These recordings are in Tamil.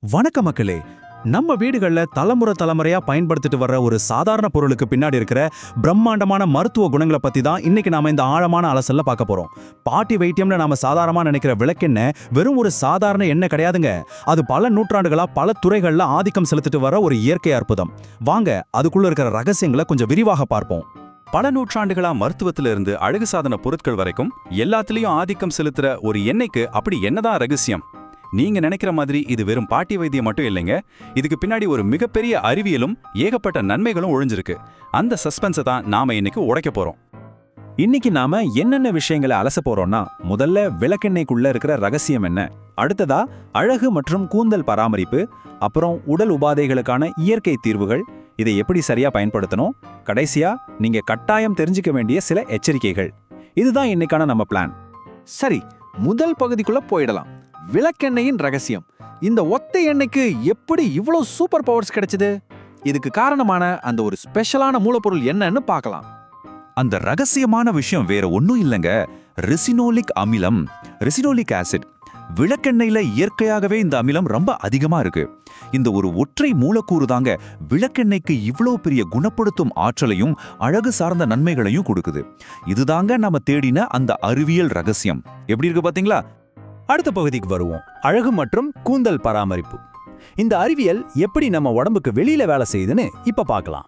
வணக்க மக்களே. நம்ம வீடுகள்ல தலைமுறையா பயன்படுத்திட்டு வர்ற ஒரு சாதாரண பொருளுக்கு பின்னாடி இருக்கிற பிரம்மாண்டமான மருத்துவ குணங்களை பத்தி தான் இன்னைக்கு நாம இந்த ஆழமான அலசல்ல பார்க்க போறோம். பாட்டி வைத்தியம்னு நாம சாதாரணமா நினைக்கிற விளக்கெண்ணெய் வெறும் ஒரு சாதாரண எண்ணெய் கிடையாதுங்க. அது பல நூற்றாண்டுகளா பல துறைகள்ல ஆதிக்கம் செலுத்திட்டு வர ஒரு இயற்கை அற்புதம். வாங்க அதுக்குள்ள இருக்கிற ரகசியங்களை கொஞ்சம் விரிவாக பார்ப்போம். பல நூற்றாண்டுகளா மருத்துவத்திலிருந்து அழகு சாதன பொருட்கள் வரைக்கும் எல்லாத்துலயும் ஆதிக்கம் செலுத்துற ஒரு எண்ணெய்க்கு அப்படி என்னதான் ரகசியம்? நீங்க நினைக்கிற மாதிரி இது வெறும் பாட்டி வைத்தியம் மட்டும் இல்லைங்க. இதுக்கு பின்னாடி ஒரு மிகப்பெரிய அறிவியலும் ஏகப்பட்ட நன்மைகளும் ஒழிஞ்சிருக்கு. அந்த சஸ்பென்ஸை தான் நாம இன்னைக்கு உடைக்க போறோம். இன்னைக்கு நாம என்னென்ன விஷயங்களை அலச போறோம்னா, முதல்ல விளக்கெண்ணெய்க்குள்ள இருக்கிற ரகசியம் என்ன, அடுத்ததா அழகு மற்றும் கூந்தல் பராமரிப்பு, அப்புறம் உடல் உபாதைகளுக்கான இயற்கை தீர்வுகள், இதை எப்படி சரியா பயன்படுத்தணும், கடைசியா நீங்க கட்டாயம் தெரிஞ்சுக்க வேண்டிய சில எச்சரிக்கைகள். இதுதான் இன்னைக்கான நம்ம பிளான். சரி, முதல் பகுதிக்குள்ள போயிடலாம். விளக்கெண்ணெயின் ரகசியம். இந்த ஒத்தை எண்ணெய்க்கு எப்படி இவ்வளவு சூப்பர் பவர்ஸ் கிடைச்சது? இதுக்கு காரணமான அந்த ஒரு ஸ்பெஷலான மூலப்பொருள் என்னன்னு பார்க்கலாம். அந்த ரகசியமான விஷயம் வேற ஒன்னும் இல்லைங்க, ரெசினோலிக் அமிலம், ரெசினோலிக் ஆசிட். விளக்கெண்ணெயில இயற்கையாகவே இந்த அமிலம் ரொம்ப அதிகமா இருக்கு. இந்த ஒரு ஒற்றை மூலக்கூறு தாங்க விளக்கெண்ணெய்க்கு இவ்வளோ பெரிய குணப்படுத்தும் ஆற்றலையும் அழகு சார்ந்த நன்மைகளையும் கொடுக்குது. இதுதாங்க நம்ம தேடின அந்த அறிவியல் ரகசியம். எப்படி இருக்கு பாத்தீங்களா? அடுத்த பகுதிக்கு வருவோம். அழகு மற்றும் கூந்தல் பராமரிப்பு. இந்த அறிவியல் எப்படி நம்ம உடம்புக்கு வெளியில வேலை செய்யுதுன்னு இப்ப பார்க்கலாம்.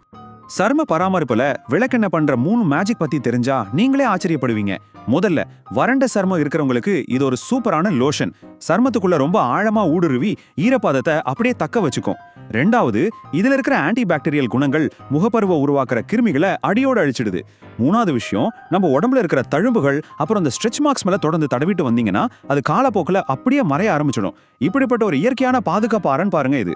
சரும பராமரிப்புல விளக்கெண்ணெய் பண்ற 3 மேஜிக் பத்தி தெரிஞ்சா நீங்களே ஆச்சரியப்படுவீங்க. முதல்ல, வறண்ட சருமம் இருக்கிறவங்களுக்கு இது ஒரு சூப்பரான லோஷன். சருமத்துக்குள்ள ரொம்ப ஆழமா ஊடுருவி ஈரப்பதத்தை அப்படியே தக்க வச்சுக்கும். ரெண்டாவது, இதுல இருக்கிற ஆன்டி பாக்டீரியல் குணங்கள் முகப்பருவ உருவாக்குற கிருமிகளை அடியோடு அழிச்சிடுது. மூணாவது விஷயம், நம்ம உடம்புல இருக்கிற தழும்புகள் அப்புறம் இந்த ஸ்ட்ரெச் மார்க்ஸ் மேல தொடர்ந்து தடவிட்டு வந்தீங்கன்னா அது காலப்போக்கில் அப்படியே மறைய ஆரம்பிச்சிடும். இப்படிப்பட்ட ஒரு இயற்கையான பாதுகாப்பு அரண் பாருங்க இது.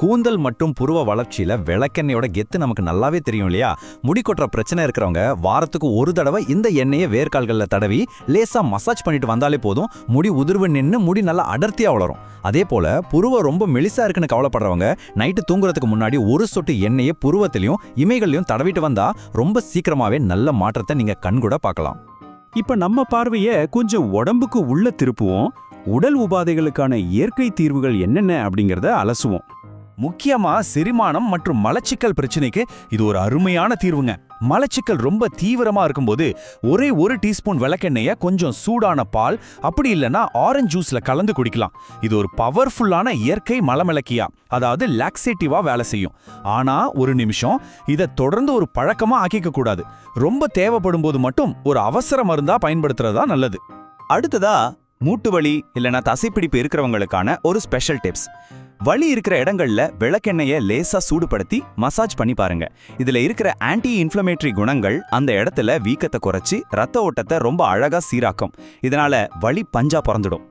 கூந்தல் மற்றும் புருவ வளர்ச்சியில விளக்கெண்ணெயோட கெத்து நமக்கு நல்லாவே தெரியும் இல்லையா? முடி கொட்டுற பிரச்சனை இருக்கிறவங்க வாரத்துக்கு ஒரு தடவை இந்த எண்ணெயை வேர்க்கால்களில் தடவி லேசா மசாஜ் பண்ணிட்டு வந்தாலே போதும், முடி உதிர்வு நின்று முடி நல்லா அடர்த்தியா வளரும். அதே போல புருவ ரொம்ப மெலிசா இருக்குன்னு கவலைப்படுறவங்க நைட்டு தூங்குறதுக்கு முன்னாடி ஒரு சொட்டு எண்ணெயை புருவத்திலையும் இமைகள்லையும் தடவிட்டு வந்தா ரொம்ப சீக்கிரமாவே நல்ல மாற்றத்தை நீங்க கண்கூட பார்க்கலாம். இப்ப நம்ம பார்வையை கொஞ்சம் உடம்புக்கு உள்ள திருப்புவோம். உடல் உபாதைகளுக்கான இயற்கை தீர்வுகள் என்னென்ன அப்படிங்கறத அலசுவோம். முக்கியமா செரிமானம் மற்றும் மலச்சிக்கல் பிரச்சனைக்கு இது ஒரு அருமையான தீர்வுங்க. மலச்சிக்கல் ரொம்ப தீவிரமா இருக்கும்போது ஒரே 1 டீஸ்பூன் விளக்கெண்ணெய கொஞ்சம் சூடான பால், அப்படி இல்லைன்னா ஆரஞ்சு ஜூஸ்ல கலந்து குடிக்கலாம். இது ஒரு பவர்ஃபுல்லான இயற்கை மலமிளக்கியா, அதாவது லாக்ஸேட்டிவா வேலை செய்யும். ஆனா ஒரு நிமிஷம், இதை தொடர்ந்து ஒரு பழக்கமா ஆக்கிக்க கூடாது. ரொம்ப தேவைப்படும் போது மட்டும் ஒரு அவசர மருந்தா பயன்படுத்துறதா நல்லது. அடுத்ததா, மூட்டு வலி இல்லைன்னா தசைப்பிடிப்பு இருக்கிறவங்களுக்கான ஒரு ஸ்பெஷல் டிப்ஸ். வலி இருக்கிற இடங்கள்ல விளக்கெண்ணெயை லேசா சூடுபடுத்தி மசாஜ் பண்ணி பாருங்க. இதுல இருக்கிற ஆன்டி இன்ஃப்ளமேட்டரி குணங்கள் அந்த இடத்துல வீக்கத்தை குறைச்சி ரத்த ஓட்டத்தை ரொம்ப அழகா சீராக்கும். இதனால வலி பஞ்சா பறந்துடும்.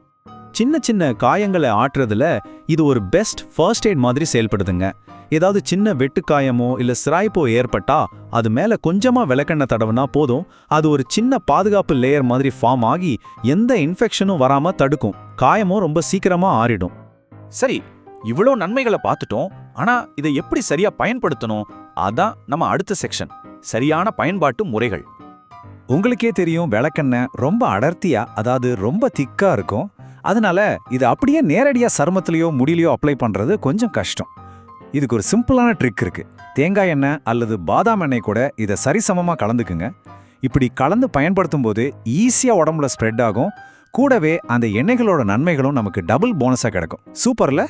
சின்ன சின்ன காயங்களை ஆற்றுறதுல இது ஒரு பெஸ்ட் ஃபர்ஸ்ட் எய்ட் மாதிரி செயல்படுதுங்க. ஏதாவது சின்ன வெட்டுக்காயமோ இல்ல சிராய்ப்போ ஏற்பட்டா அது மேல கொஞ்சமா விளக்கெண்ணெய் தடவுனா போதும், அது ஒரு சின்ன பாதுகாப்பு லேயர் மாதிரி ஃபார்ம் ஆகி எந்த இன்ஃபெக்ஷனும் வராம தடுக்கும். காயமும் ரொம்ப சீக்கிரமா ஆறிடும். சரி, இவ்வளோ நன்மைகளை பார்த்துட்டோம். ஆனா இதை எப்படி சரியா பயன்படுத்தணும்? அதான் நம்ம அடுத்த செக்ஷன், சரியான பயன்பாட்டு முறைகள். உங்களுக்கே தெரியும், விளக்கெண்ணெய் ரொம்ப அடர்த்தியா, அதாவது ரொம்ப திக்கா இருக்கும். அதனால இது அப்படியே நேரடியா சருமத்திலையோ முடியிலையோ அப்ளை பண்றது கொஞ்சம் கஷ்டம். இதுக்கு ஒரு சிம்பிளான ட்ரிக் இருக்கு. தேங்காய் எண்ணெய் அல்லது பாதாம் எண்ணெய் கூட இதை சரிசமமா கலந்துக்குங்க. இப்படி கலந்து பயன்படுத்தும் போது ஈஸியா உடம்புல ஸ்ப்ரெட் ஆகும். கூடவே அந்த எண்ணெய்களோட நன்மைகளும் நமக்கு டபுள் போனஸா கிடைக்கும். சூப்பர்ல.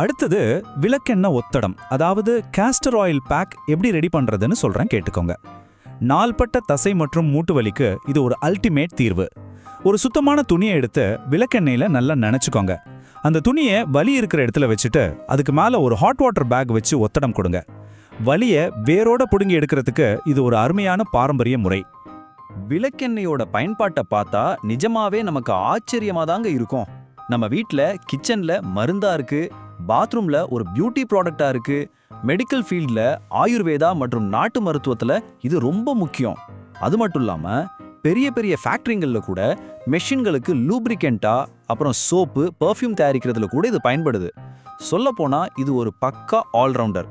அடுத்தது விளக்கெண்ணெய் ஒத்தடம், அதாவது கேஸ்டர் ஆயில் பேக் எப்படி ரெடி பண்றதுன்னு சொல்றேன், கேட்டுக்கோங்க. நாள்பட்ட தசை மற்றும் மூட்டு வலிக்கு இது ஒரு அல்டிமேட் தீர்வு. ஒரு சுத்தமான துணியை எடுத்து விளக்கெண்ணெயில நல்லா நனைச்சுக்கோங்க. அந்த துணியை வலி இருக்கிற இடத்துல வச்சுட்டு அதுக்கு மேல ஒரு ஹாட் வாட்டர் பேக் வச்சு ஒத்தடம் கொடுங்க. வலியை வேரோட புடுங்கி எடுக்கிறதுக்கு இது ஒரு அருமையான பாரம்பரிய முறை. விளக்கெண்ணெயோட பயன்பாட்டை பார்த்தா நிஜமாவே நமக்கு ஆச்சரியமா தாங்க இருக்கும். நம்ம வீட்ல கிச்சன்ல மருந்தா இருக்கு, பாத்ரூம்ல ஒரு பியூட்டி ப்ராடக்டா இருக்கு, மெடிக்கல் ஃபீல்ட்ல ஆயுர்வேதா மற்றும் நாட்டு மருத்துவத்துல இது ரொம்ப முக்கியம். அது மட்டும் இல்லாம பெரிய பெரிய ஃபேக்டரிங்கள்ல கூட மெஷின்களுக்கு லூப்ரிகெண்டா, அப்புறம் சோப்பு, பெர்ஃப்யூம் தயாரிக்கிறதுல கூட இது பயன்படுது. சொல்ல போனா இது ஒரு பக்கா ஆல்ரவுண்டர்.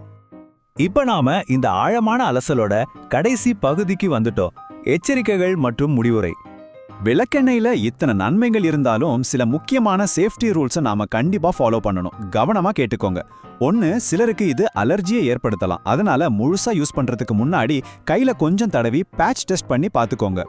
இப்ப நாம இந்த ஆழமான அலசலோட கடைசி பகுதிக்கு வந்துட்டோம். எச்சரிக்கைகள் மற்றும் முடிவுரை. விளக்கெண்ணெயில இத்தனை நன்மைகள் இருந்தாலும் சில முக்கியமான சேஃப்டி ரூல்ஸை நாம கண்டிப்பா ஃபாலோ பண்ணணும். கவனமா கேட்டுக்கோங்க. ஒன்னு, சிலருக்கு இது அலர்ஜியை ஏற்படுத்தலாம். அதனால முழுசா யூஸ் பண்றதுக்கு முன்னாடி கையில கொஞ்சம் தடவி பேட்ச் டெஸ்ட் பண்ணி பார்த்துக்கோங்க.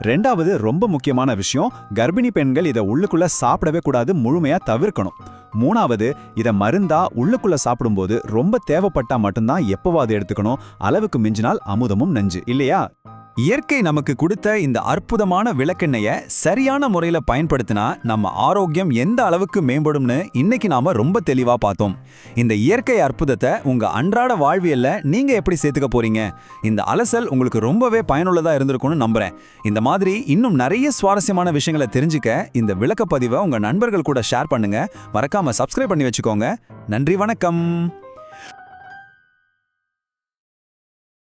ரெண்டாவது, ரொம்ப முக்கியமான விஷயம், கர்ப்பிணி பெண்கள் இதை உள்ளுக்குள்ள சாப்பிடவே கூடாது, முழுமையா தவிர்க்கணும். மூணாவது, இதை மருந்தா உள்ளுக்குள்ள சாப்பிடும்போது ரொம்ப தேவைப்பட்டா மட்டும்தான் எப்பவாது எடுத்துக்கணும். அளவுக்கு மிஞ்சினால் அமுதமும் நஞ்சு இல்லையா? இயற்கை நமக்கு கொடுத்த இந்த அற்புதமான விளக்கெண்ணெயை சரியான முறையில பயன்படுத்தினா நம்ம ஆரோக்கியம் எந்த அளவுக்கு மேம்படும்னு இன்னைக்கு நாம ரொம்ப தெளிவா பார்த்தோம். இந்த இயற்கை அற்புதத்தை உங்க அன்றாட வாழ்வியல்ல நீங்க எப்படி சேர்த்துக்க போறீங்க? இந்த அலசல் உங்களுக்கு ரொம்பவே பயனுள்ளதா இருந்திருக்கும்னு நம்புறேன். இந்த மாதிரி இன்னும் நிறைய சுவாரஸ்யமான விஷயங்களை தெரிஞ்சுக்க இந்த விளக்கப்பதிவை உங்க நண்பர்கள் கூட ஷேர் பண்ணுங்க. மறக்காம சப்ஸ்கிரைப் பண்ணி வச்சுக்கோங்க. நன்றி, வணக்கம்.